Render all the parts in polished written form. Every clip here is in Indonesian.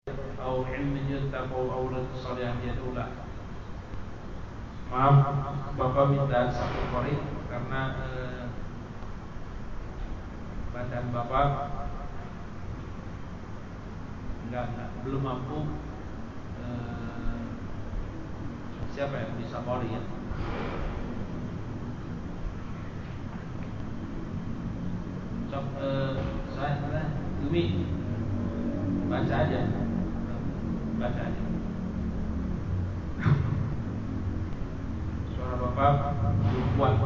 atau ilmu yuntafa atau aulad salih yadullah. Maaf, Bapak minta satu korik karena badan Bapak belum mampu. Siapa yang bisa korik ya? Saya Umi baca aja. Suara Bapak kuat.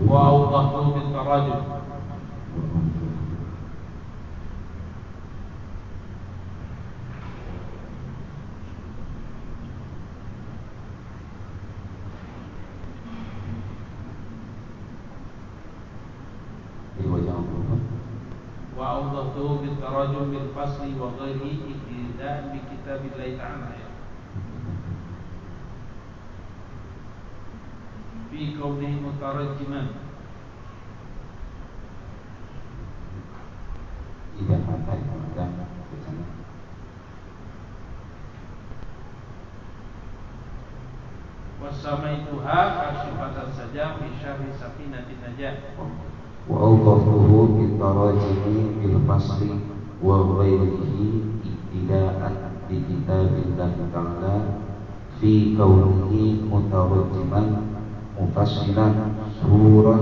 Wa awdahu bil tarajum. وأوضحته بالتراجم بالفصل وغيره ابتداء بكتاب الله تعالى في كونه مترجما wasamaituha kasyifatan saja fi syarhi safinatin najah. Wa awdahuhu bil tarajimi bil fasli wa ghairihi ibtida'an bi kitabillah ta'ala fi kaunihi mutarajjiman mufassilan surah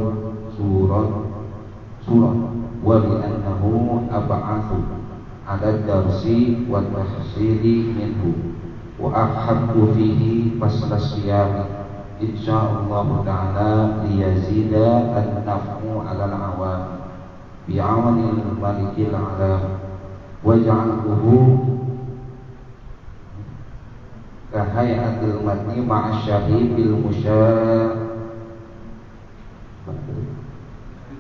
wa bi annahu ab'athu ala darsi wa tahsili minhu wa ahabbu fihi fasla siyami insyaallah ta'ala liyazida an-naf'u 'ala al-'awam bi'awnil malikil 'alam waj'alhu ka hayatil matni ma'a syahibil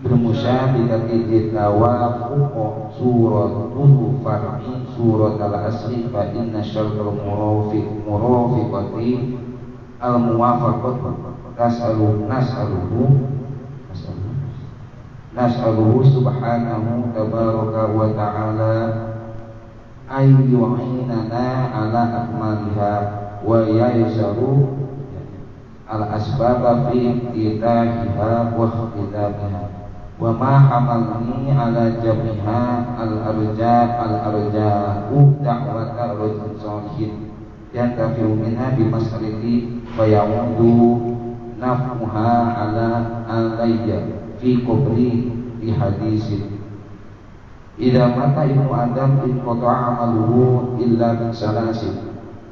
musyabbihati tawafuq suratuhu far'i surat al-asli fa inna syartal murafiqati al-muwafaqat nas'aluhu subhanahu tabaraka wa ta'ala ayyu'inana ala akmaliha wa yaysaru al-asbaba fi ibtidahiha wa ikhtidabiha wa ma hamalni ala jamiha al-arja'u da'wata rajul salihin yantafi'u minha bimas'alati wa ya'udu naf'uha ala alayya fi kubri di hadisin idza mata ibnu adam in qata'a amaluhu illa min salasin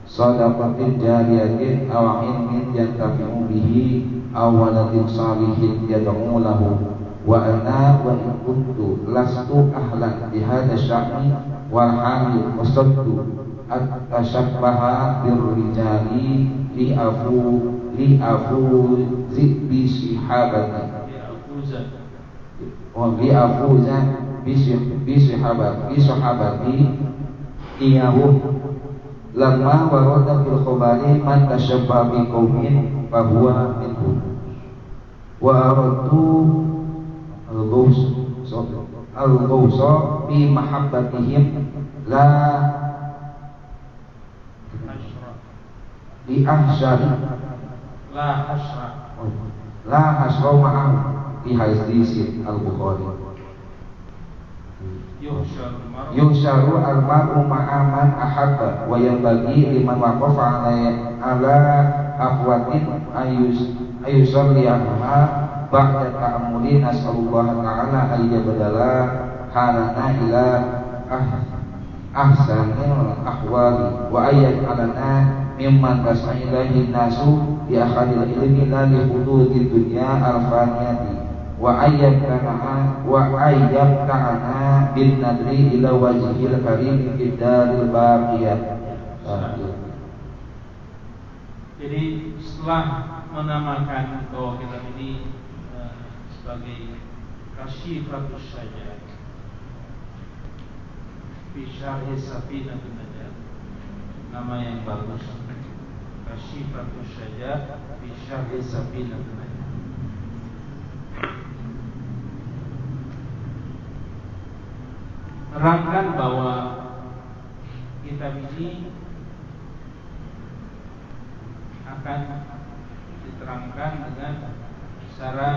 sadaqatin jariyatin aw ilmin yantafi'u bihi aw waladin salihin yad'u lahu wa ana wa in kuntu lastu ahlan bi hadha sya'ni wal hamil wasaddu at-tashabbaha birrijali li afu bi sihabati wa li afuza bi sahabati iyahu lamma warada fil khabari man tashabbaha bi qaumin fa huwa minhum wa aradu al-ghawsa bi mahabbatihim la di ahsyari la hasra ma'am di hadis al-Bukhari yuhsyaru al-mar'u ma'aman ahabba wa yanbaghi liman waqafa ala afwatin ayusalliyaha ba'da ta'ammuli nas'alullah ta'ala ayyabdala halana ila ahsanil ahwali wa ayyaj'alana mimman tasailahi nasu bi akhadil ilmi la li hududid dunya al-faniyati wa ayyabtana bin nadri ila wajhil karim fid daril baqiyah. Jadi setelah menamakan bahwa kita ini sebagai kasyifatus sajah fi syarhi safinatin najah, nama yang bagus, kasyifatus sajah fi syarhi safinatin najah. menerangkan bahwa kitab ini akan diterangkan dengan secara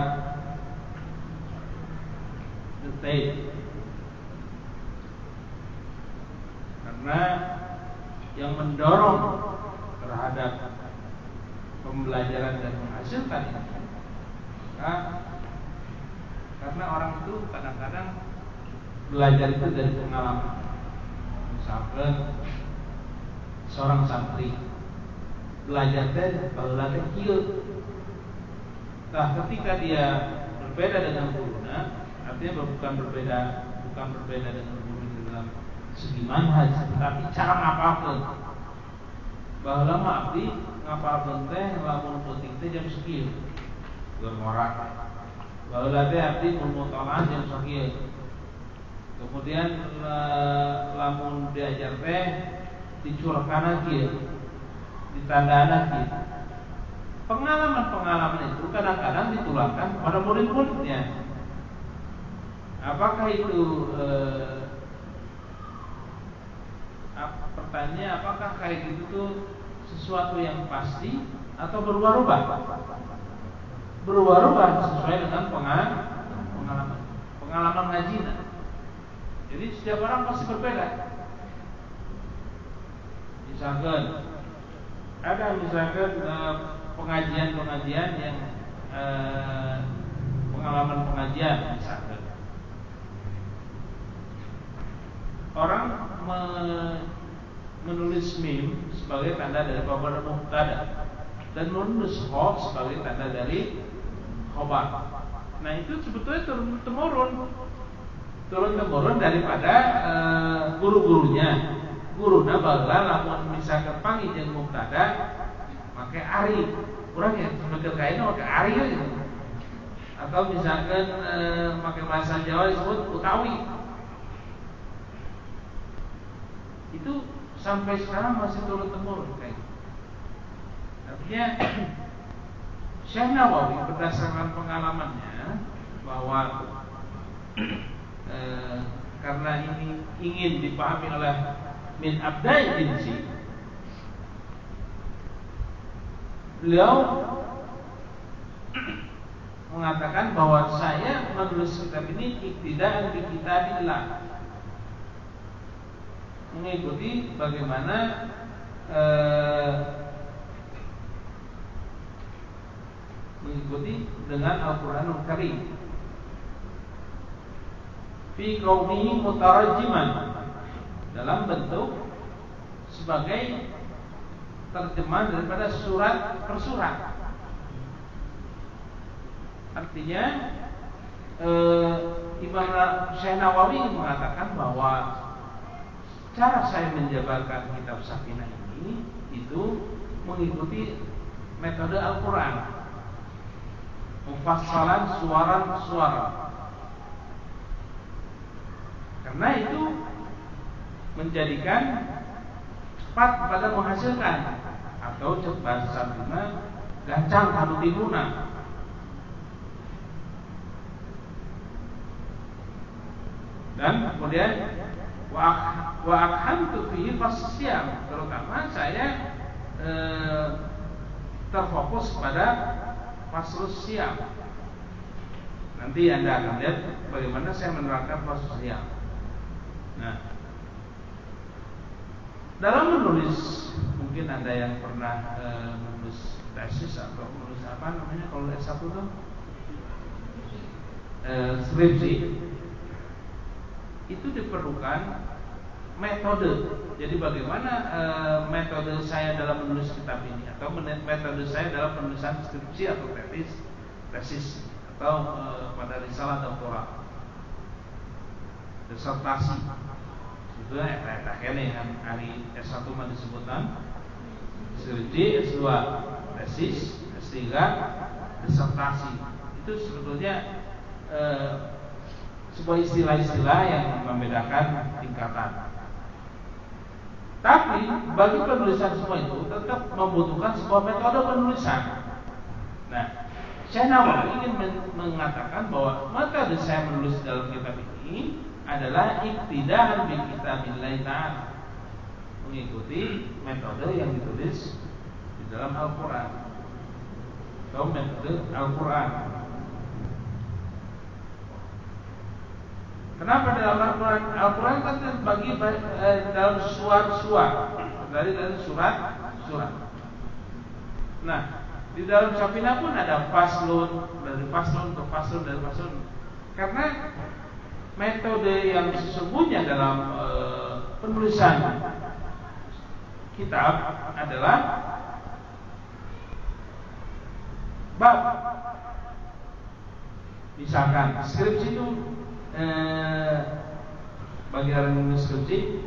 detail, karena yang mendorong terhadap pembelajaran dan menghasilkan ini, karena orang itu kadang-kadang belajar itu dari pengalaman. Misalkan seorang santri belajar kalau latih kieu. Nah, ketika dia berbeda dengan gurunya, artinya bukan berbeda dengan guru di dalam segi manhaj, tapi cara ngapalkeun. Baheula mah abdi ngapalkeun teh lamun penting teh jam sekieu. Bermorak. Baheula teh abdi mun mutolan jam sakieu. Kemudian lamun diajar teh dicurahkan kieu, ditandana kieu. Pengalaman-pengalaman itu kadang-kadang ditularkan pada murid-muridnya. Apakah itu pertanyaannya, apakah kayak gitu tuh sesuatu yang pasti atau berubah-ubah? Berubah-ubah sesuai dengan pengalaman ngajinya. Jadi setiap orang pasti berbeda. Misalkan ada pengajian yang pengalaman pengajian, misalkan orang menulis mim sebagai tanda dari khabar mubtada dan menulis kha sebagai tanda dari khabar. Nah, itu sebetulnya turun temurun daripada guru-gurunya. Guruna baheula lamun misalkan panggil jeung mubtada make ari. Urang ya sebagai kaina make ari gitu. Atau misalkan make bahasa Jawa disebut utawi. Itu sampai sekarang masih turun temurun kayak gitu. Artinya Syekh Nawawi berdasarkan pengalamannya bahwa karena ini ingin dipahami oleh min abdai jinsi, beliau mengatakan bahwa saya menulis kitab ini iktidaan bi kitabillah, mengikuti bagaimana mengikuti dengan Al-Quranul Karim fi kaunihi mutarajjiman, dalam bentuk sebagai terjemahan daripada surat per surat. Artinya Imam Syekh Nawawi mengatakan bahwa cara saya menjabarkan kitab Safinah ini itu mengikuti metode Al-Quran, mufassalan suara. Karena itu menjadikan cepat pada menghasilkan, atau cepat sabuna gancang kanu timuna. Dan kemudian wa akhamtu fihi fasiyam, terutama saya terfokus pada faslus siam. Nanti Anda akan lihat bagaimana saya menerangkan faslus siam. Nah, dalam menulis, mungkin Anda yang pernah menulis tesis atau menulis apa namanya kalau S1 itu skripsi, itu diperlukan metode. Jadi bagaimana metode saya dalam menulis kitab ini, atau metode saya dalam penulisan skripsi atau tesis atau pada risalah doktoral, disertasi. Itu eta kene hari S1 mah disebutan skripsi, S2 tesis, S3 disertasi. Itu sebetulnya sebuah istilah-istilah yang membedakan tingkatan. Tapi bagi penulisan semua itu tetap membutuhkan sebuah metode penulisan. Nah, Syekh Nawawi ingin mengatakan bahwa metode saya menulis dalam kitab ini adalah iktidaan bi kitabillah ta'ala, mengikuti metode yang ditulis di dalam Al-Quran atau metode Al-Quran. Kenapa dalam Al-Quran? Al-Quran kan terbagi dalam surat-surat, dari surat. Nah, di dalam Safinah pun ada faslun, dari faslun ke faslun, dari faslun. Karena metode yang sesungguhnya dalam penulisan kitab adalah bab. Misalkan skripsi itu bagi orang yang menulis skripsi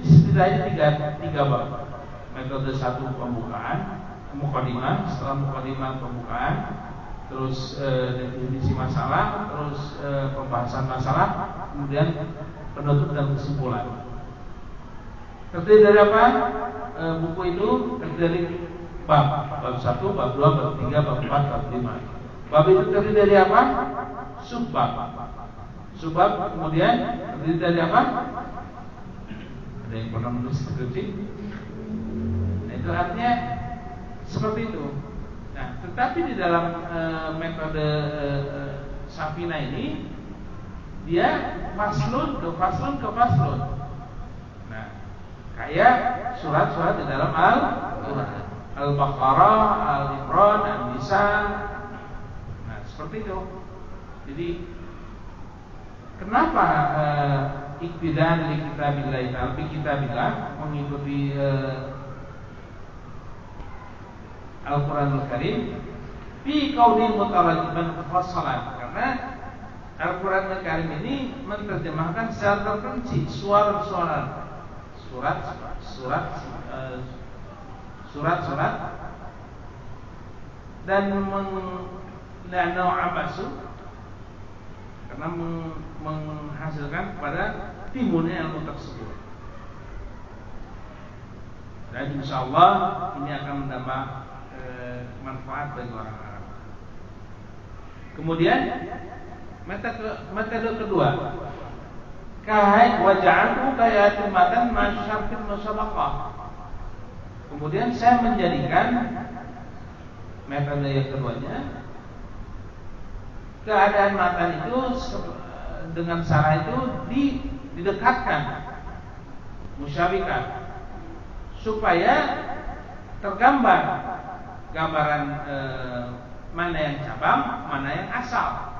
setidaknya tiga bab. Metode satu pembukaan, mukadimah, setelah mukadimah pembukaan, terus definisi masalah, terus pembahasan masalah, kemudian penutup dan kesimpulan. Terdiri dari apa? Buku itu terdiri dari bab 1, bab 2, bab 3, bab 4, bab 5. Bab itu terdiri dari apa? Subbab. Subbab kemudian terdiri dari apa? Ada yang pernah menulis skripsi? Nah, itu artinya seperti itu. Nah, tetapi di dalam metode Safinah ini dia faslun ke faslun ke faslun. Nah, kayak surat-surat di dalam Al-Baqarah, Al-Imran, An-Nisa. Nah, seperti itu. Jadi kenapa iktidaan li kitabillah ta'ala bi kitabillah, mengikuti Al-Quranul Karim fi qaulin mutarajiban mufassalan, karena Al-Quranul Karim ini menerjemahkan secara terperinci suara-suara, surat dan karena menghasilkan kepada timbulnya ilmu tersebut. Dan insyaallah ini akan menambah manfaat bagi orang Arab. Kemudian metode kedua, kahai waja'alhu kayatimatan masyarakat musabaqah. Kemudian saya menjadikan metode yang keduanya, keadaan matan itu dengan cara itu didekatkan, musyabikat, supaya tergambar gambaran mana yang cabang, mana yang asal.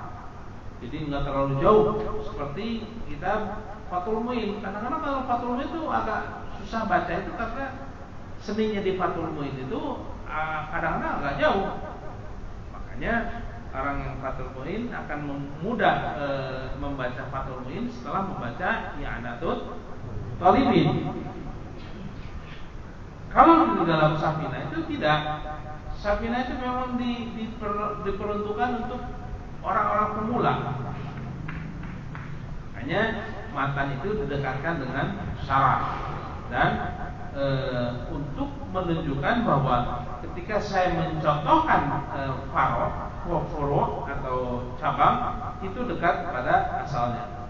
Jadi nggak terlalu jauh seperti kita Fathul Muin. Kadang-kadang kalau Fathul Muin itu agak susah baca itu karena seninya di Fathul Muin itu kadang-kadang agak jauh. Makanya orang yang Fathul Muin akan mudah membaca Fathul Muin setelah membaca I'anatul Talibin. Kalau di dalam Safinah itu tidak. Safinah itu memang diperuntukkan untuk orang-orang pemula. Hanya matan itu didekatkan dengan syarah dan untuk menunjukkan bahwa ketika saya mencontohkan furu' atau cabang itu dekat pada asalnya.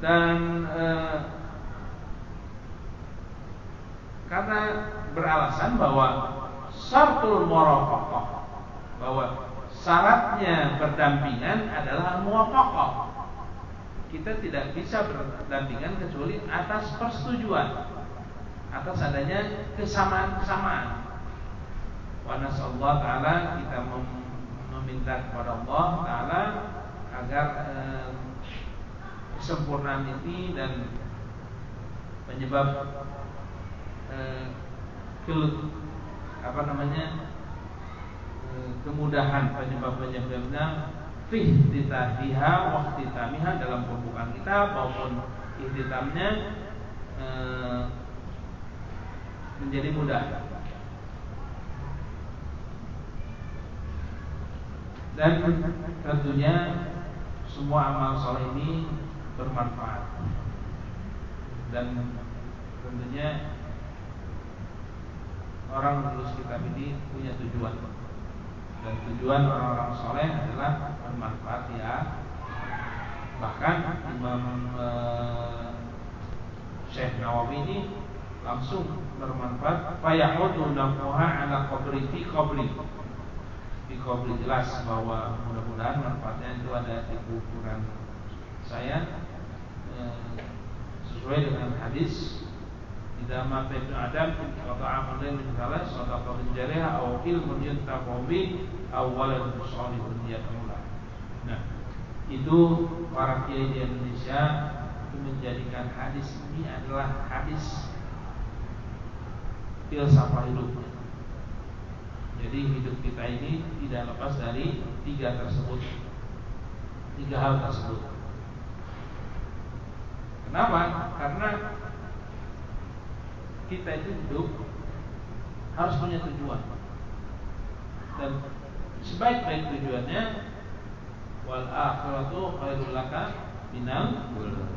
Dan karena beralasan bahwa syartul murafaqah, bahwa syaratnya berdampingan adalah muwafaqah. Kita tidak bisa berdampingan kecuali atas persetujuan, atas adanya kesamaan-kesamaan. Wa nasallahu ta'ala, kita meminta kepada Allah Ta'ala agar kesempurnaan ini dan penyebab kemudahan penyebab-penyebabnya fi ihtitamiha wa ihtitamiha dalam pembukaan kita maupun ihtitamnya menjadi mudah. Dan tentunya semua amal soleh ini bermanfaat. Dan tentunya orang menulis kitab ini punya tujuan. Dan tujuan orang-orang soleh adalah bermanfaat ya. Bahkan Imam Syekh Nawawi ini langsung bermanfaat. Fayahudu nafuha ala qabri fi qabri. Di qabri jelas bahwa mudah-mudahan manfaatnya itu ada di kuburan saya, sesuai dengan hadis idza mata ibnu adam qata amalan min salah sadaqah jariah aw ilmun yuntafa'u bi aw waladun shalihun yad'u lahu. Nah, itu para kiai di Indonesia itu menjadikan hadis ini adalah hadis filsafat hidupnya. Jadi hidup kita ini tidak lepas dari tiga hal tersebut. Kenapa? Karena kita itu hidup harus punya tujuan, dan sebaik-baik tujuannya wal akhiratu khairul laka minal ula.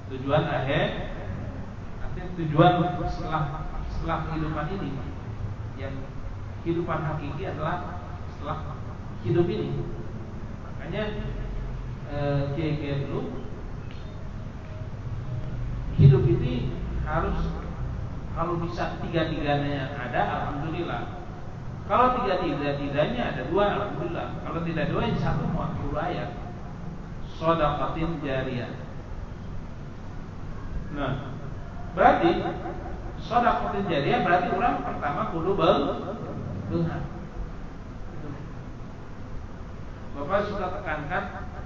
Tujuan akhir, artinya tujuan setelah kehidupan ini, yang kehidupan hakiki adalah setelah hidup ini. Makanya kiai-kiai dulu hidup ini harus, kalau bisa tiga-tiganya ada, alhamdulillah. Kalau tiga-tiganya ada dua, alhamdulillah. Kalau tidak dua, yang satu mau ayat shadaqatin jariyah. Nah, berarti shadaqatin jariyah berarti orang pertama kudu beunghar. Bapak sudah tekankan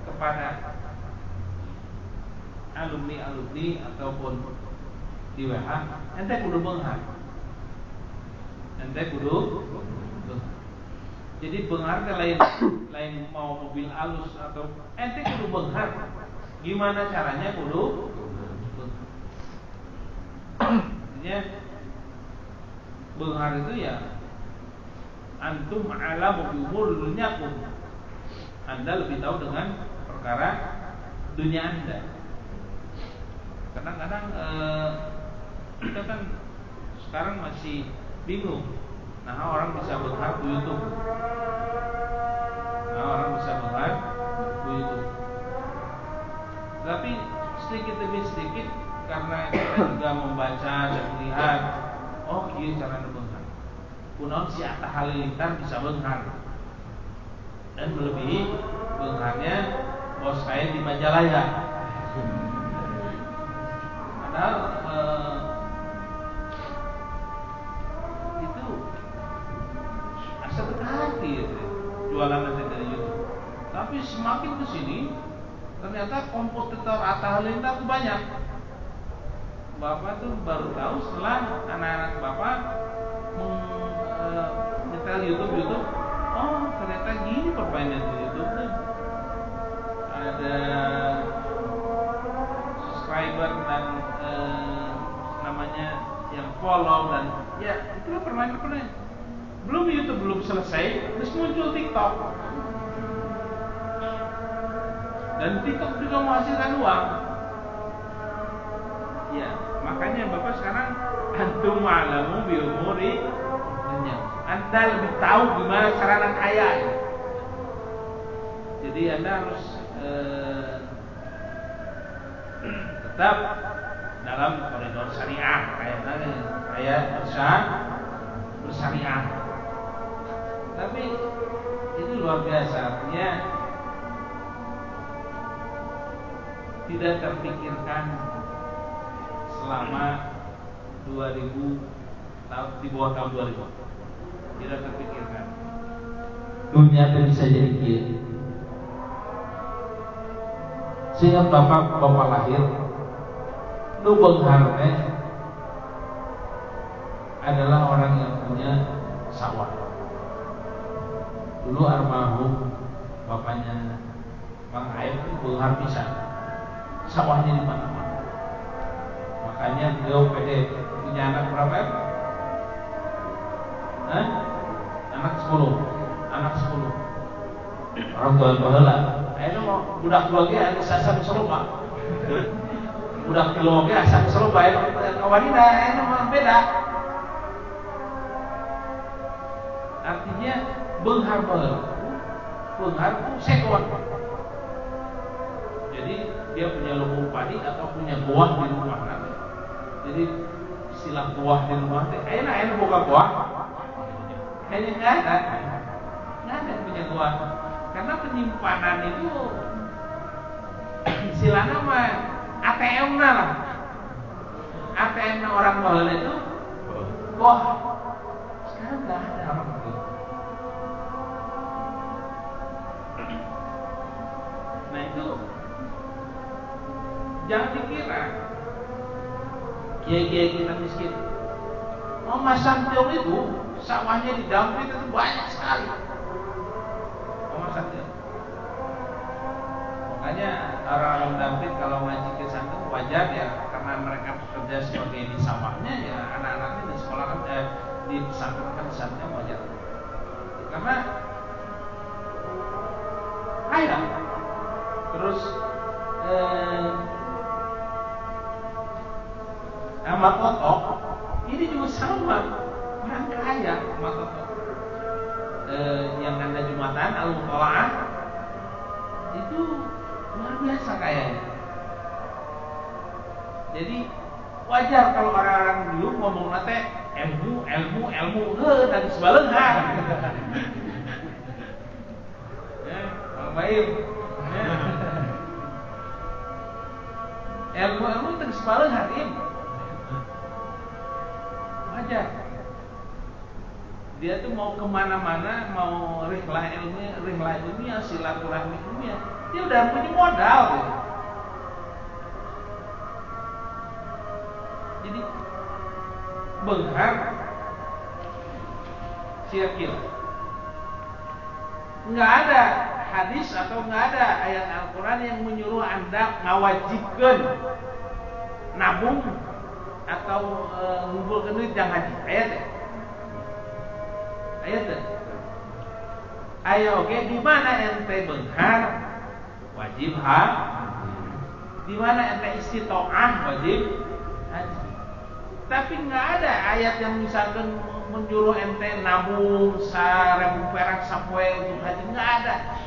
kepada alumni ataupun di WH, ente kudu beunghar. Ente kudu beunghar. Jadi beunghar teh lain mau mobil alus atau ente kudu beunghar. Gimana caranya kudu beunghar. Artinya beunghar itu ya antum a'lamu bi umur dunyakum. Anda lebih tahu dengan perkara dunia Anda. Kadang-kadang kita kan sekarang masih bingung. Nah, orang bisa beunghar di YouTube. Tapi sedikit demi sedikit, karena kita juga membaca dan melihat, oh iya cara beunghar. Kunaon si Atta Halilintar bisa beunghar, dan melebihi beungharnya bos saya di Majalaya. Padahal itu asal hati jualan aja dari YouTube. Tapi semakin kesini ternyata kompetitor Atta Halilintar itu banyak. Bapak tuh baru tahu setelah anak-anak bapak nyetel YouTube. Oh, ternyata gini permainan di YouTube tuh. Ada subscriber dan namanya yang follow, dan ya itulah permainan. Belum YouTube belum selesai, terus muncul TikTok. Dan TikTok juga menghasilkan uang. Ya, makanya Bapak sekarang antum ma'lamu bi umuri dunya. Anda lebih tahu gimana cara anak kaya. Jadi Anda harus tetap dalam koridor syariah, kayak bersyariah. Tapi itu luar biasa, artinya tidak terpikirkan selama 2000 tahun, di bawah tahun 2000 tidak terpikirkan. Dunia itu bisa jadi kieu. Sehingga bapak lahir, nu beunghar teh adalah orang yang punya sawah. Dulu almarhum bapaknya Bang Aib itu beunghar pisan, sawahnya di mana-mana. Makanya beliau pede punya anak berapa? Anak 10. Orang tua baheula. Ayeuna mau budak keluarga anu sasar serupa. Budak keluarga asa serupa wanita ayeuna mah beda. Artinya beunghar ku sekon. Jadi dia punya lumbung padi atau punya buah di rumah. Jadi istilah buah di rumah teh enak buka buah. Kayaknya nggak ada yang punya buah. Karena penyimpanan itu istilahnya mah ATM lah. ATM orang baheula itu buah. Sekarang nggak ada orang itu. Nah itu jangan dikira kiai-kiai kita miskin. Mas Santiong itu sawahnya di Dampit itu banyak sekali. Mas Santiong. Makanya orang Dampit kalau ngaji ke Santiong wajar ya, karena mereka bekerja sebagai di sawahnya ya, anak-anaknya di sekolah di pesantren di Santiong wajar. Karena kaya. Terus Ahmad Toto ini juga sama, orang kaya Ahmad Toto. Yang anda Jumatan Al-Mutola'ah itu luar biasa kayanya. Jadi wajar kalau orang-orang dulu ngomong nate ilmu dan sebaleungan. Baik. Ilmu teu sebaleungan ieu. Wajar. Dia tuh mau kemana-mana, mau rihlah ilmiah, silaturahmi ilmiah, dia udah punya modal gitu. Jadi benghar sia-sia. Nggak ada hadis atau nggak ada ayat Al-Quran yang menyuruh anda ngawajibkan nabung atau ngumpulkan duit yang haji. Ayat deh. Ayo oke, di mana ente benghar wajib di mana ente istitoah wajib haji. Tapi nggak ada ayat yang misalkan menyuruh ente nabung 1.000 perak sapoe untuk haji, nggak ada.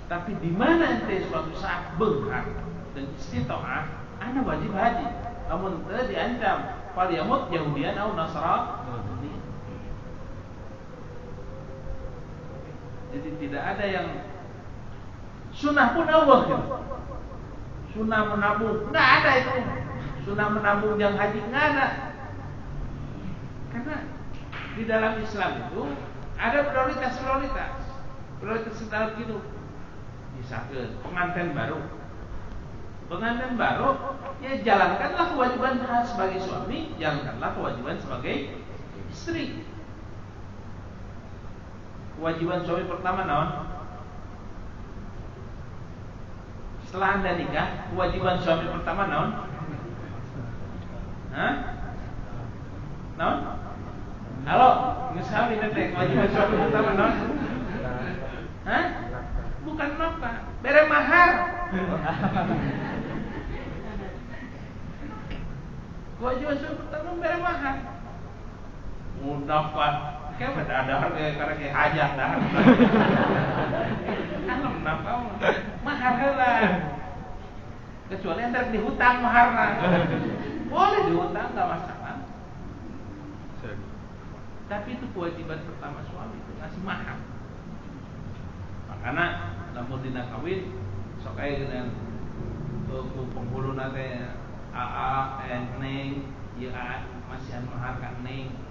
Tapi di mana ente suatu saat benghar dan istitoah, anda wajib haji. Namun teu diancam fal yamut Yahudian atau Nasrani. Jadi tidak ada yang sunnah pun Allah gitu. Sunnah menabung nggak ada itu. Sunnah menabung yang haji nggak ada. Karena di dalam Islam itu ada prioritas dalam hidup. Misalkan pengantin baru, ya jalankanlah kewajiban sebagai suami, jalankanlah kewajiban sebagai istri. Kewajiban suami pertama naon? Setelah anda nikah, kewajiban suami pertama naon? Naon? Halo, misalnya ini kewajiban suami pertama naon? Bukan apa? Bere mahar. Kewajiban suami pertama bere mahar. Mudah pak. Kayak ada karena kayak hajat dah. Anu kenapa? Mahar heula. Kecuali anda dihutang maharna. Boleh dihutang enggak masalah. Tapi itu kewajiban pertama suami itu ngasih mahar. Makanya lamun dina kawin sok aya dengan penghuluna teh AA neng ieu masihan mahar ka neng.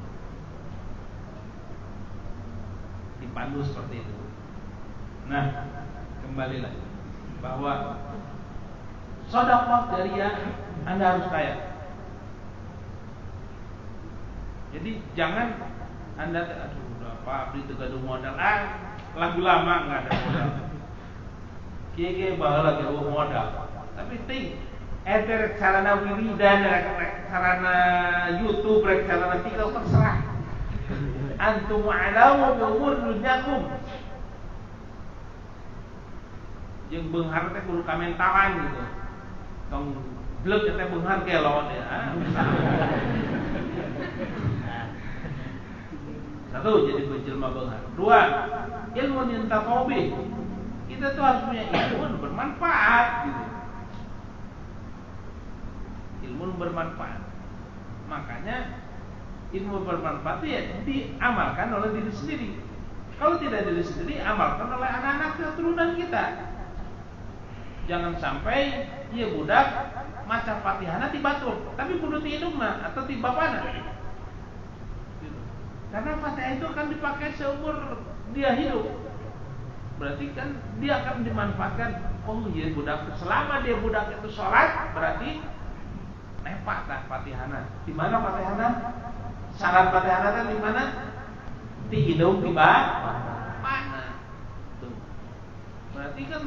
Dipandu seperti itu. Nah, kembali lagi bahwa sedekah jariyah anda harus kaya. Jadi jangan anda udah apa beli tegaduh modal lagu lama nggak ada modal. Kiai baheula ge modal. Tapi ting enter sarana wiridan, sarana YouTube, sarana TikTok terserah. Antum a'lamu bi umur dunyakum. Jeung beunghar teh kudu kamentalan gitu. Tong bleuk teh beunghar gelon ya. Satu, jadi jelema beunghar. Dua, ilmu yang taqawi. Kita tuh harus punya ilmu bermanfaat gitu. Ilmu bermanfaat. Makanya ilmu bermanfaat itu ya diamalkan oleh diri sendiri. Kalau tidak diri sendiri, amalkan oleh anak-anak keturunan kita. Jangan sampai ia budak maca Fatihana ti batur, tapi kudu ti hidungna atau ti bapana. Gitu. Karena Fatihah itu akan dipakai seumur dia hidup. Berarti kan dia akan dimanfaatkan. Oh iya budak, selama dia budak itu sholat, berarti nepak tak Fatihana. Di mana Fatihana? Syarat Fatihana kan di mana? Di hidung di mana? Berarti kan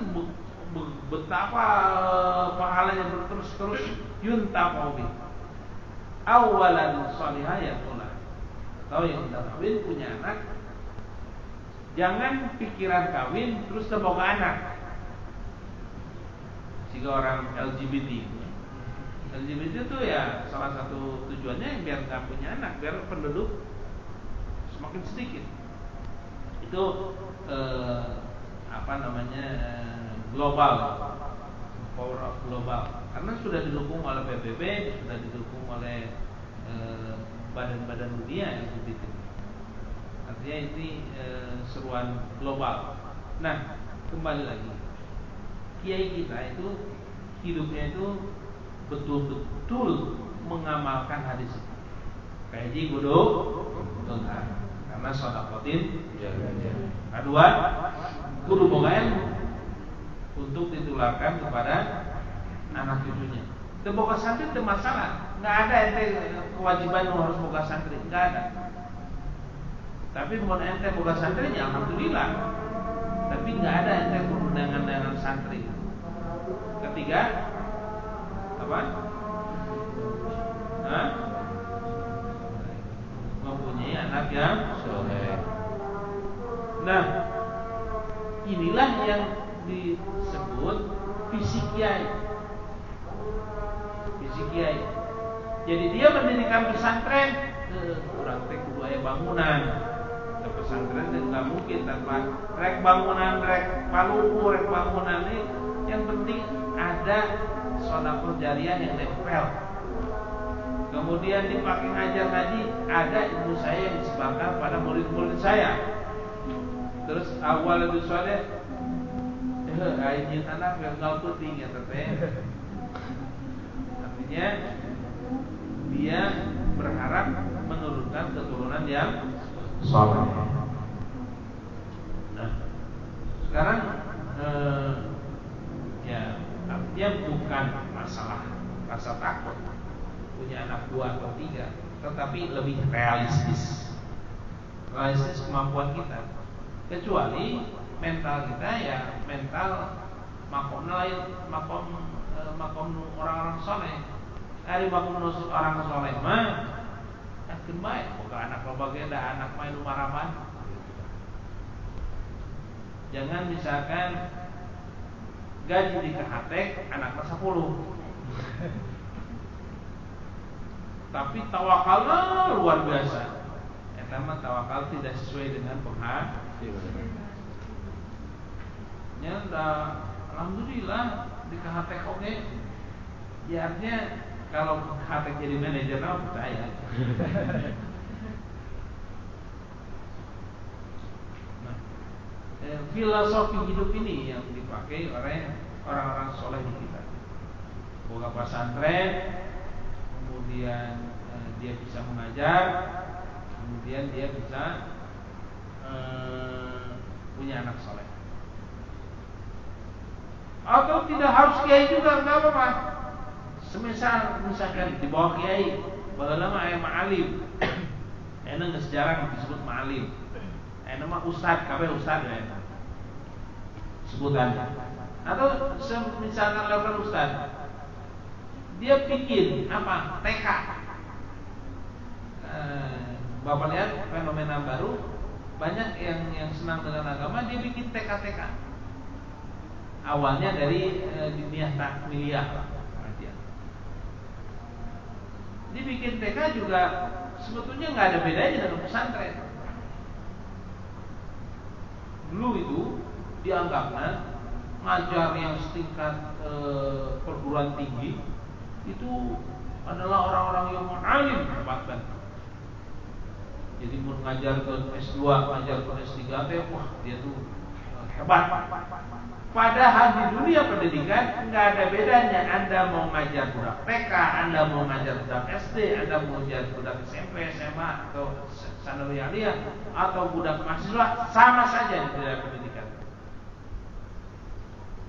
betapa pahalanya berterus-terus yuntaqabi. Awalan salihayatullah. Tahu yang udah kawin punya anak, jangan pikiran kawin terus terbawa anak. Jika orang LGBT itu ya salah satu tujuannya biar nggak punya anak, biar penduduk semakin sedikit. Itu global, power of global. Karena sudah didukung oleh PBB, sudah didukung oleh badan-badan dunia yang begitu. Artinya ini seruan global. Nah, kembali lagi, kiai kita itu hidupnya itu betul-betul mengamalkan hadis itu. Kayak ji kudu tuntas, karena sodakotin. Kedua, kudu boga ilmu untuk ditularkan kepada anak cucunya. Itu boga santri itu masalah. Nggak ada ente kewajiban harus boga santri, nggak ada. Tapi mau ente boga santrinya, alhamdulillah. Tapi nggak ada ente dengan santri. Ketiga, apa? Mempunyai anak yang soleh. Nah, inilah yang disebut fisik kiai. Fisik kiai. Jadi dia mendirikan pesantren, kurang teh kudu aya bangunan. Pesantren nggak mungkin tanpa rek bangunan, rek paluku, rek bangunan ini. Yang penting ada sedekah jariah yang nempel. Kemudian dipakai ngajar ngaji, ada ilmu saya yang disebarkan pada murid-murid saya. Terus awal itu soalnya ayin anak yang nggak penting ya teteh. Artinya dia berharap menurunkan keturunan yang soleh. Nah, sekarang ya artinya bukan masalah rasa takut punya anak 2 atau 3, tetapi lebih realistis kemampuan kita. Kecuali mental kita ya mental makom lain, makom orang-orang soleh. Dari makom orang soleh mah yakin baik, bukan anak lobaga ada anak main umaraman. Jangan misalkan gaji di KHT anak 10. Tapi tawakalnya luar biasa. Karena tawakal tidak sesuai dengan penghasilan. Ya udah, alhamdulillah di KHT oke. Ya artinya kalau KHT jadi manajer apa percaya. Nah, filosofi hidup ini yang dipakai oleh orang-orang soleh di kita. Boga pesantren, kemudian dia bisa mengajar, kemudian dia bisa punya anak soleh. Atau tidak harus kiai juga, nggak apa-apa. Misalkan di bawah kiai, baheula mah aya ma'alim. Enak sejarah disebut ma'alim. Enak mah ustad, kabeh ustad ya. Sebutannya. Atau misalkan lakukan ustad, dia bikin apa? TK. Bapak lihat fenomena baru, banyak yang senang dengan agama, dia bikin TK-TK. Awalnya dari dunia takmiliyah. Dia bikin TK juga sebetulnya nggak ada bedanya dengan pesantren. Dulu itu dianggapnya ngajar yang setingkat perguruan tinggi itu adalah orang-orang yang alim hebat kan. Jadi mengajar ke S2, mengajar ke S3, wah dia tuh hebat. Padahal di dunia pendidikan nggak ada bedanya. Anda mau ngajar budak TK, Anda mau ngajar budak SD, Anda mau ngajar budak SMP, SMA atau sanawiyah aliyah atau budak mahasiswa, sama saja di dunia pendidikan.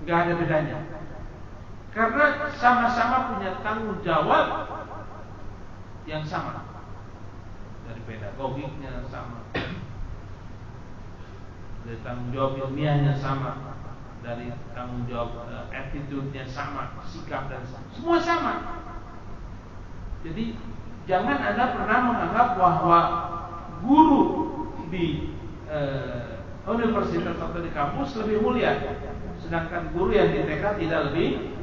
Nggak ada bedanya. Karena sama-sama punya tanggung jawab yang sama. Dari pedagogiknya sama, dari tanggung jawab ilmiahnya sama, dari tanggung jawab attitude-nya sama, sikap dan semua sama. Jadi jangan Anda pernah menganggap bahwa guru di universitas atau di kampus lebih mulia, sedangkan guru yang di TK tidak lebih.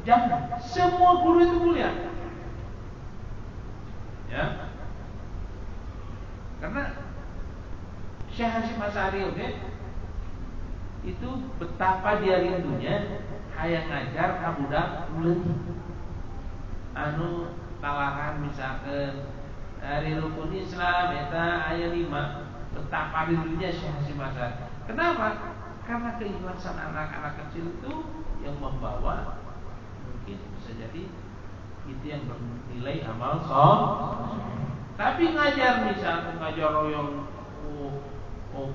Jangan, semua guru itu mulia. Ya. Karena Syekh Hasyim Asy'ari itu betapa dia rindunya hayang ngajar ka budak leutik. Anu talaran misalkan dari rukun Islam eta aya 5, betapa rindunya Syekh Hasyim Asy'ari. Kenapa? Karena keikhlasan anak-anak kecil itu yang membawa, mungkin bisa jadi itu yang bernilai amal soleh. Tapi ngajar misalnya ngajar yang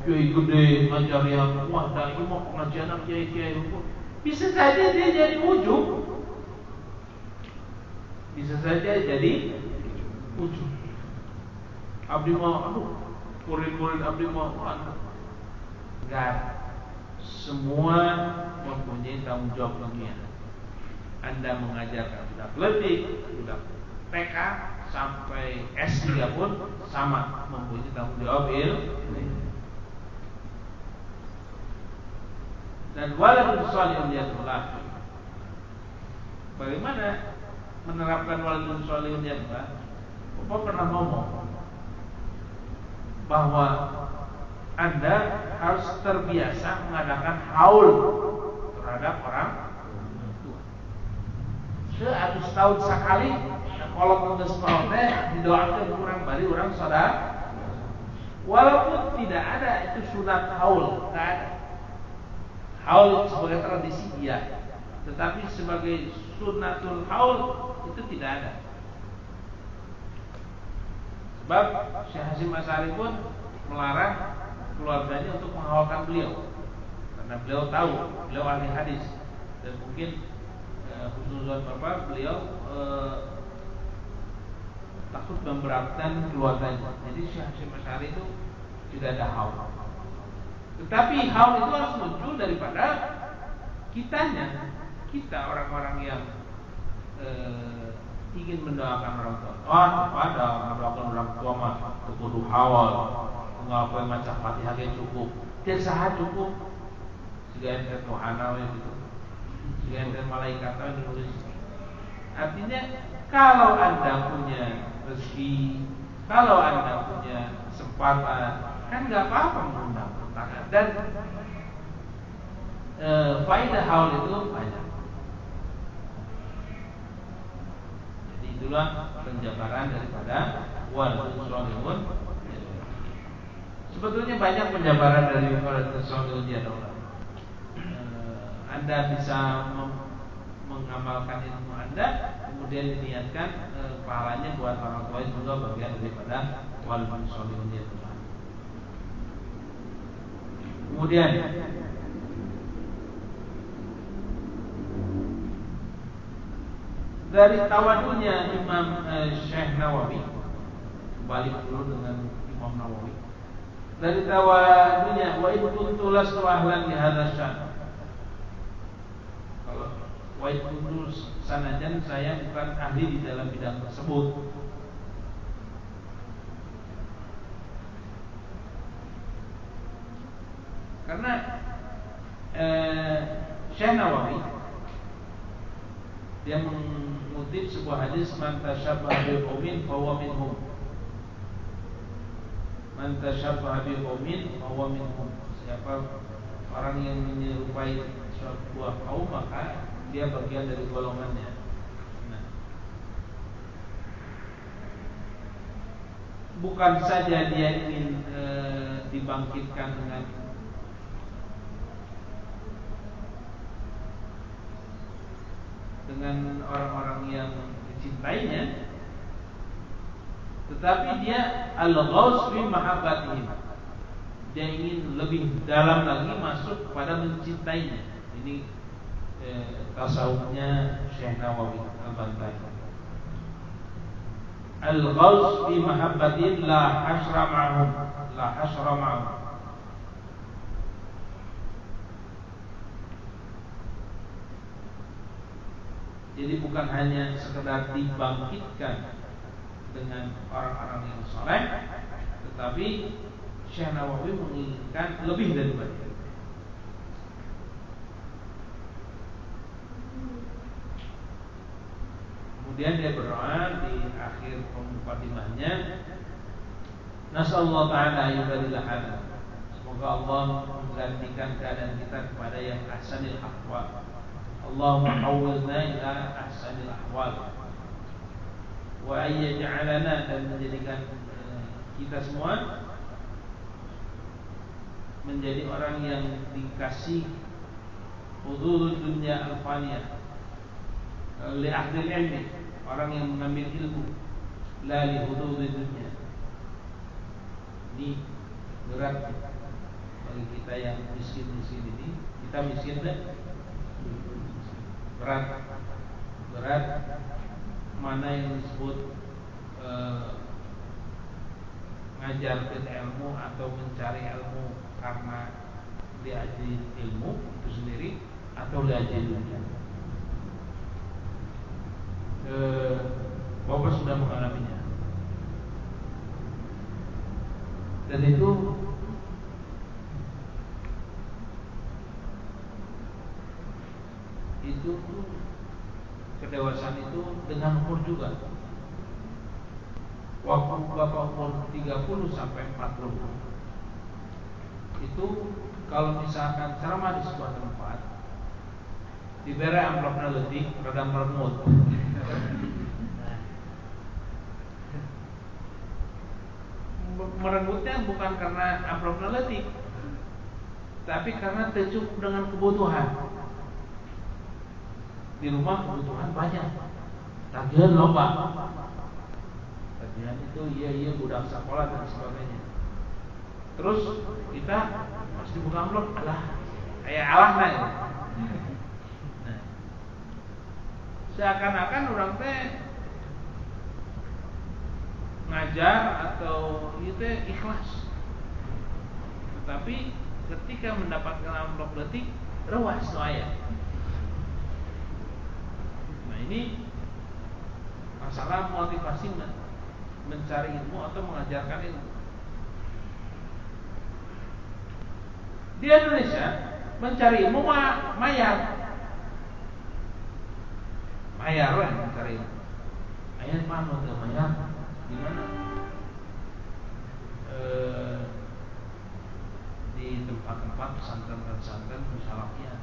kiai gede, ngajar yang wah dah ini mau pengajian kiai bisa saja dia jadi ujub, bisa saja jadi ujub. Abdi mau, murid-murid abdi mau, enggak. Semua mempunyai tanggung jawab dunia. Anda mengajarkan budak letik, budak TK sampai S3 pun sama mempunyai tanggung jawab ilmu. Dan waladun sholihun yatba'uh. Bagaimana menerapkan waladun sholihun yatba'uh? Bapak pernah ngomong bahwa Anda harus terbiasa mengadakan haul terhadap orang tua. 100 tahun sekali. Kalau mengeus maut teh didoakeun kurang bari urang saudara. Walaupun tidak ada itu sunat haul, enggak ada. Haul sebagai tradisi iya, tetapi sebagai sunatul haul itu tidak ada. Sebab Syekh Hasyim Asy'ari pun melarang keluarganya untuk menghaulkan beliau, karena beliau tahu beliau ahli hadis dan mungkin husnuzon Bapak beliau takut memberatkan keluarganya. Jadi Syekh Hasyim Asy'ari itu tidak ada haul. Tetapi haul itu harus muncul daripada kita orang-orang yang ingin mendoakan orang tua. Kepada mendoakan orang tua mah kudu haul. Tinggal poe maca Fatihah ge cukup. Teu saha cukup. Siga ente Tuhana we gitu. Siga ente malaikat we nulis. Artinya kalau Anda punya rezeki, kalau Anda punya kesempatan, kan nggak apa-apa mengundang undangan. Dan faedah haul itu banyak. Jadi itulah penjabaran daripada waladun sholihun. Sebetulnya banyak penjabaran dari waladun sholihun ya Allah. Anda bisa mengamalkan ilmu Anda, kemudian diniatkan pahalanya buat orang tua juga bagian daripada waladun sholihun ya Tuhan. Kemudian dari tawadunya Imam Syekh Nawawi, kembali dulu dengan Imam Nawawi. Dari tawadunya wa in kuntu lastu ahlan li hadzal syan. Kalau wa in kuntu sanajan saya bukan ahli di dalam bidang tersebut. Karena Syekh Nawawi dia mengutip sebuah hadis man tasyabbaha bi qaumin fa huwa minhum. Man tasyabbaha bi qaumin fa huwa minhum. Siapa orang yang menyerupai sebuah kaum maka dia bagian dari golongannya. Nah, bukan saja dia ingin dibangkitkan dengan orang-orang yang dicintainya, tetapi dia al-ghaus fi mahabbatihim. Dia ingin lebih dalam lagi masuk kepada mencintainya. Ini tasawufnya Syekh Nawawi Al-Bantani. Al-ghaus fi mahabbatin la hasra ma'hum, la hasra ma'hum. Jadi bukan hanya sekedar dibangkitkan dengan orang-orang yang saleh, tetapi Syekh Nawawi menginginkan lebih daripada itu. Kemudian dia berdoa di akhir mukadimahnya, nasallahu ta'ala yubadilahana. Semoga Allah menggantikan keadaan kita kepada yang ahsanil ahwal. Allahumma hawwilna ila ahsanil ahwal. Wa ayyaj'alana, dan menjadikan kita semua menjadi orang yang dikasih hudud dunia al-faniyah li ahli ilmi, orang yang mengambil ilmu, la li hudud dunia. Ini berat bagi kita yang miskin-miskin ini. Kita miskin deh, berat mana yang disebut ngajarkan ilmu atau mencari ilmu karena diajari ilmu itu sendiri atau diajari dunia. Bapak sudah mengalaminya, dan itu kedewasaan itu dengan umur juga. Waktu Bapak umur 30 sampai 40, itu kalau misalkan ceramah di sebuah tempat, diberi amplopnya letih, rada merengut. Merengutnya bukan karena amplopnya letih, tapi karena tercukup dengan kebutuhan. Di rumah kebutuhan banyak, tagihan loba, tagihan itu iya budak sekolah dan sebagainya. Terus kita mesti buka amplop, kayak alah nih. Nah, seakan-akan orang teh ngajar atau itu ikhlas, tetapi ketika mendapatkan amplop detik, rewas soalnya. Nah, ini masalah motivasi mencari ilmu atau mengajarkan ilmu. Di Indonesia mencari ilmu mayar lah mencari ilmu. Ayat mana tuh mayar? Di mana? Di tempat-tempat pesantren musalafiyah.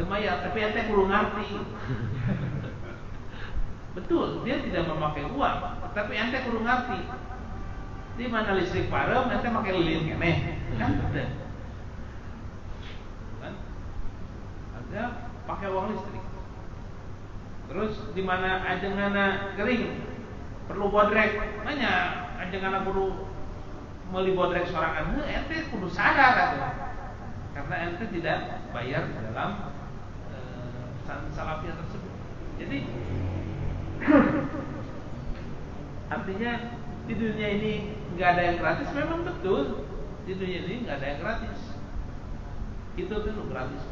Mayar, tapi ente perlu ngerti. Betul, dia tidak memakai uang, tapi ente perlu ngerti. Di mana listrik parem, ente pakai lilin keneh. Kan betul. Kan? Ada pakai uang listrik. Terus di mana ajengana kering, perlu bodrek. Nanya ajengana perlu meuli bodrek sorangan, ente kudu sadar atuh. Karena ente tidak bayar dalam salafiyah tersebut. Jadi artinya di dunia ini nggak ada yang gratis. Memang betul, di dunia ini nggak ada yang gratis. Itu tuh gratis.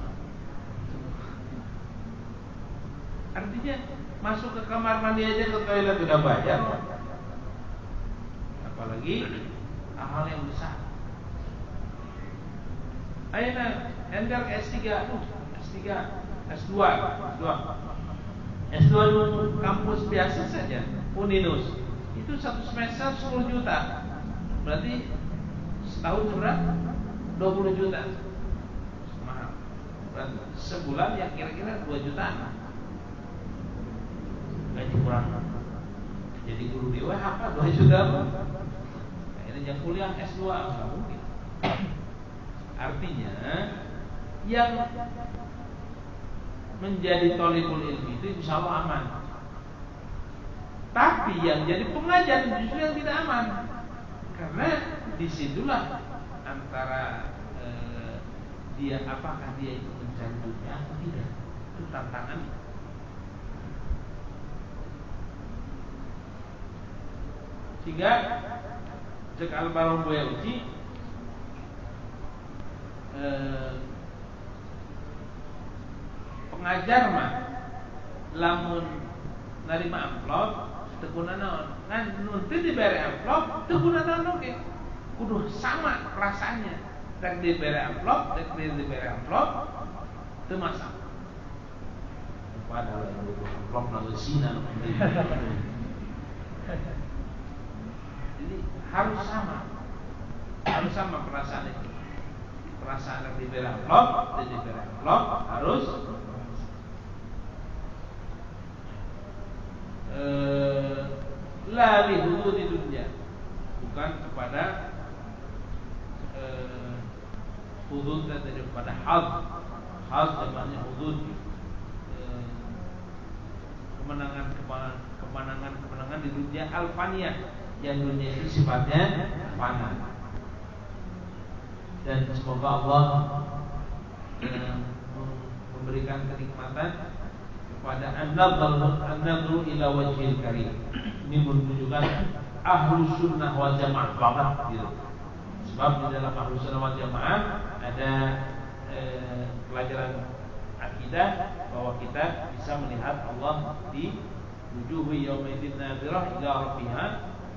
Artinya masuk ke kamar mandi aja, ke toilet udah bayar, apalagi hal yang besar. Ayeuna enter S3, S2 di kampus biasa saja, Uninus. Itu satu semester 10 juta. Berarti setahun berapa? 20 juta. Mahal. Berarti sebulan ya kira-kira 2 jutaan. Gaji kurang. Jadi guru di WHK 2 juta. Nah, ini yang kuliah S2 nggak mungkin. Artinya yang menjadi thalibul ilmi itu insya Allah aman. Tapi yang jadi pengajar justru yang tidak aman. Karena disitulah antara dia apakah dia itu mencari dunia atau tidak. Itu tantangan. Sehingga cek Al-Baron Boyauci pengajar mah lamun narima amplop teu naon kan nuntut dibere amplop teu naon oge kudu sama rasanya rek dibere amplop rek dibere amplop teu masalah padahal amplop naleusinan jadi harus sama perasaan itu. Perasaan yang diberi amplop, harus la li hududi dunya, bukan kepada hudud daripada had namanya hudud, kemenangan di dunia al-faniyah, yang dunia itu sifatnya fana. Dan semoga Allah memberikan kenikmatan kepada an-nadhru ila wajhil karim. Ini menunjukkan ahlus sunnah wal jamaah banget gitu. Sebab di dalam ahlus sunnah wal jamaah ada pelajaran akidah bahwa kita bisa melihat Allah di wujuhi yaumaidin nadhirah ila rabbiha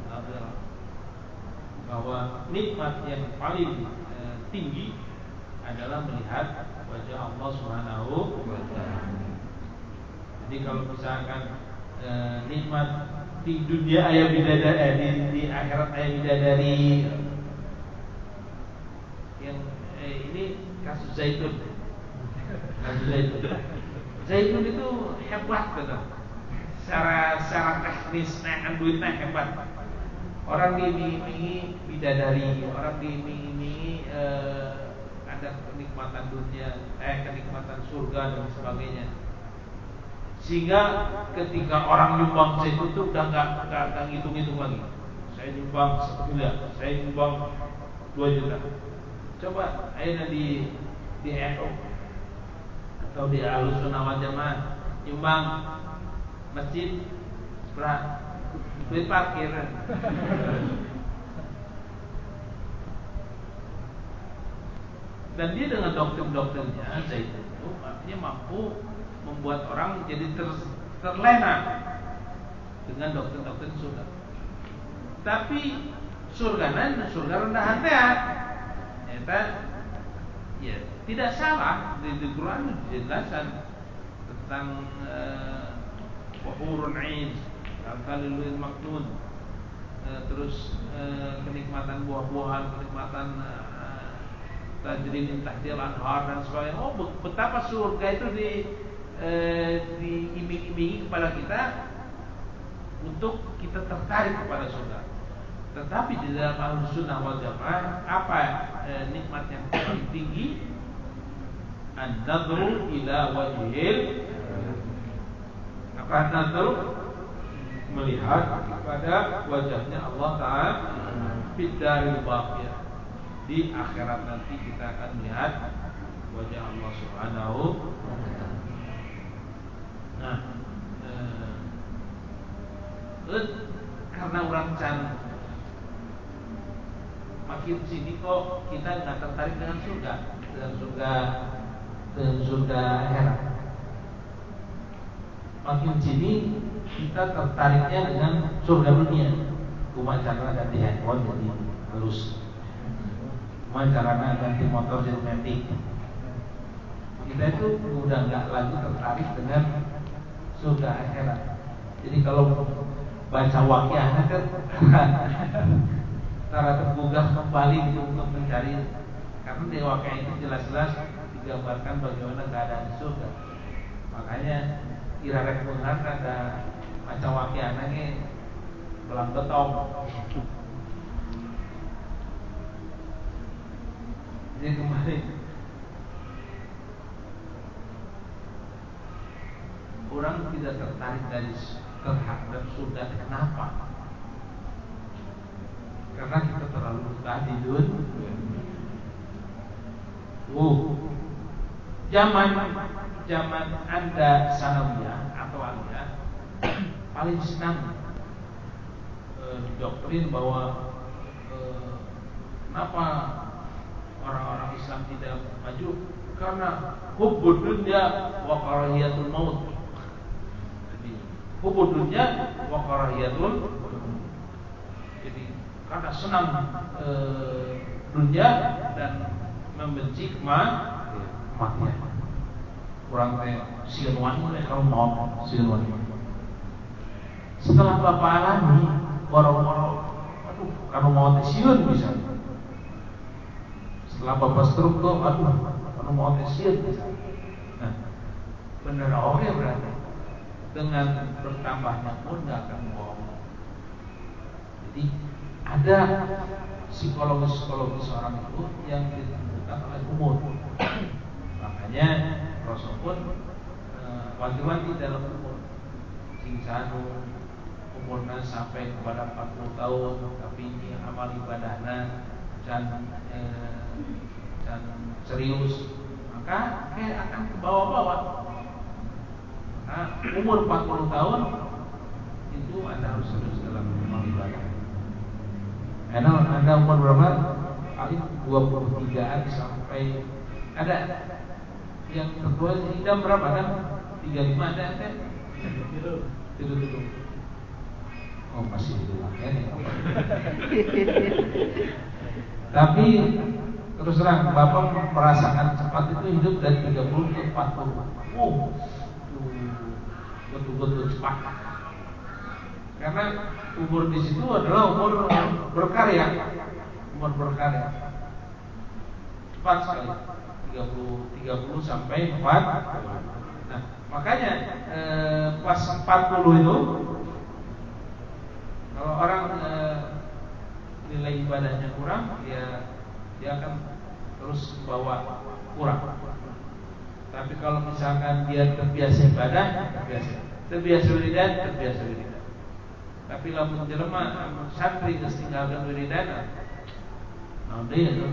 nadhirah. Bahwa nikmat yang paling tinggi adalah melihat wajah Allah Subhanahu wa ta'ala. Jadi kalau misalkan nikmat di dunia ayat bidadari, di akhirat ayat bidadari, yang ini kasus Zaitun. Zaitun itu hebat betul. Secara teknis naikkan duitnya hebat. Orang diiming-imingi bidadari, orang diiming-imingi ada kenikmatan dunia, kenikmatan surga dan sebagainya. Sehingga ketika orang nyumbang zaitun itu udah nggak ngitung-ngitung lagi. Saya nyumbang 1 miliar, saya nyumbang 2 juta. Coba akhirnya di NU atau di Ahlus Sunnah wal Jamaah nyumbang masjid berapa? Duit parkir. Dan dia dengan doktrin-doktrinnya Zaitun itu artinya mampu membuat orang jadi terlena dengan doktrin-doktrin surga. Tapi surga rendahan teh eta ya tidak salah di Quran dijelaskan tentang wahurun 'ain al-kalilul maknun, terus kenikmatan buah-buahan, kenikmatan tajri min tahtil anhar dan sebagainya. Oh, betapa surga itu diiming-imingi kepada kita untuk kita tertarik kepada surga. Tetapi di dalam Ahlus Sunnah wal Jamaah apa nikmat yang paling tinggi? An-nadhru ila wajhil, apa an-nadhru? Melihat kepada wajahnya Allah Ta'ala fid-daril baqiyah. Di akhirat nanti kita akan melihat wajah Allah Subhanahu wa ta'ala. Nah, karena orang can makin sini kok kita nggak tertarik dengan surga akhirat. Makin sini kita tertariknya dengan surga dunia. Kumacarana ganti handphone jadi halus. Kumacarana ganti motor jadi matic. Kita itu udah nggak lagi tertarik dengan surga akhirat. Jadi kalau baca waqiah kan cara tergugah kembali untuk mencari Karena di wakil itu jelas-jelas digambarkan bagaimana keadaan surga. Makanya kira-kira benar ada macam wakil anaknya belang betong. Jadi kembali orang tidak tertarik dari terhadap surga. Kenapa? Karena kita terlalu betah di dunia. Zaman Anda sanawiyah atau aliyah paling senang doktrin bahwa kenapa orang-orang Islam tidak maju, karena hubbud dunya wa karahiyatul maut. Jadi hubbud dunya wa karahiyatul maut. Jadi karena senang dunia dan membenci kematian. Kurang teh sieun wani kalau mau sieun wani. Setelah Bapak alami boro-boro aduh kalau mau teh sieun bisa. Setelah Bapak stroke tuh aduh kalau mau teh sieun bisa. Nah, benar oke berarti dengan bertambahnya pun enggak akan bohong. Jadi ada psikologis orang itu yang ditentukan oleh umur. Makanya Rasul pun wanti-wanti dalam umur. Sing sanu umurnya sampai kepada 40 tahun, tapi ini amal ibadahnya dan serius, maka akan ke bawah-bawah. Nah, umur 40 tahun itu Anda harus serius dalam amal ibadah. Anda umur berapa? Paling 23an sampai ada yang tertua idam berapa kan? 35 ada kan? Tidur. Oh masih hidup kan? Tapi terus terang Bapak merasakan cepat itu hidup dari 30 ke 40. Betul-betul cepat. Karena umur di situ adalah umur berkarya. Umur berkarya. Cepat sekali. 30 sampai 4. Nah, makanya pas 40 itu kalau orang nilai ibadahnya kurang, dia akan terus bawa kurang. Tapi kalau misalkan dia terbiasa ibadah, terbiasa wiridan. Tapi lamun jelema santri geus tinggalkeun wiridan, naon deui itu?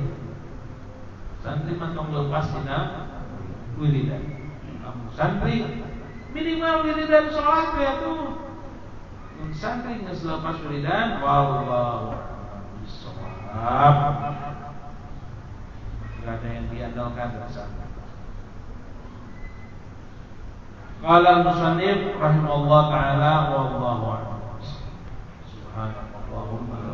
Santri mantong lepas dina wiridan. Santri minimal wiridan salat ya tuh. Santri geus lepas wiridan, wallahu a'lam. Enggak ada yang diandalkan rasanya. Qala al-musannif rahimahullah taala wallahu a'lam. Subhanallahumma